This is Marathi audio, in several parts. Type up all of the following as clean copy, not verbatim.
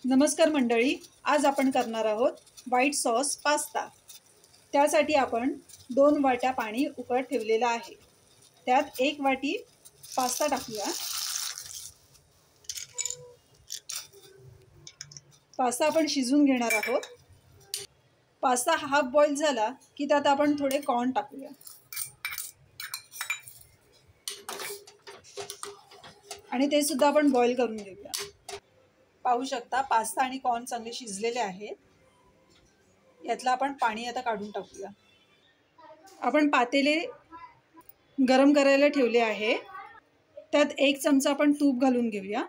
नमस्कार मंडळी, आज आपण करणार आहोत व्हाईट सॉस पास्ता। त्यासाठी आपण 2 वाट्या पाणी उकळत ठेवलेलं आहे। त्यात 1 वाटी पास्ता टाकूया। पास्ता आपण शिजवून घेणार आहोत। पास्ता हाफ बॉईल झाला की त्यात आपण थोडे कॉर्न टाकूया आणि ते सुद्धा आपण बॉईल करून घेऊया। पाहू शकता पास्ता आणि कॉर्न चांगले शिजलेले आहेत। यातला आपण पाणी आता काढून टाकूया। आपण पातेले गरम करायला ठेवले आहे। त्यात 1 चमचा आपण तूप घालून घेऊया।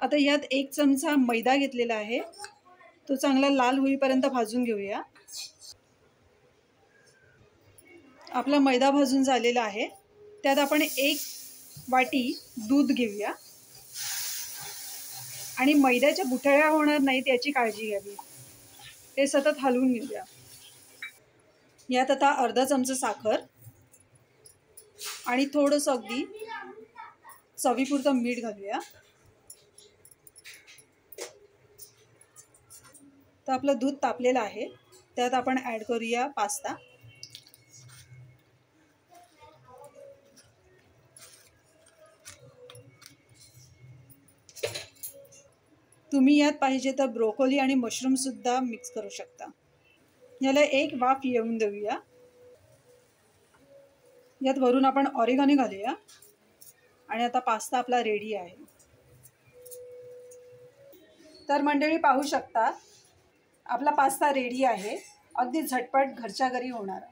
आता यात 1 चमचा मैदा घेतलेला आहे। तो चांगला लाल होईपर्यंत भाजून घेऊया। आपला मैदा भाजून झालेला आहे। त्यात आपण 1 वाटी दूध घेऊया आणि मैद्याच्या गुठळ्या होणार नाहीत याची काळजी घ्यावी। ते सतत हलवून घेऊया। यात आता अर्धा चमचा साखर आणि थोडंसं अगदी चवीपुरतं मीठ घालूया। तर आपलं दूध तापलेलं आहे। त्यात आपण ॲड करूया पास्ता। तुम्ही यात पाहिजे तर ब्रोकोली आणि मशरूम सुद्धा मिक्स करू शकता। याला 1 वाफ येऊन देऊया। यात वरून आपण ऑरिगॅनो घालूया आणि आता पास्ता आपला रेडी आहे। तर मंडळी पाहू शकता आपला पास्ता रेडी आहे। अगदी झटपट घरच्या घरी होणारा।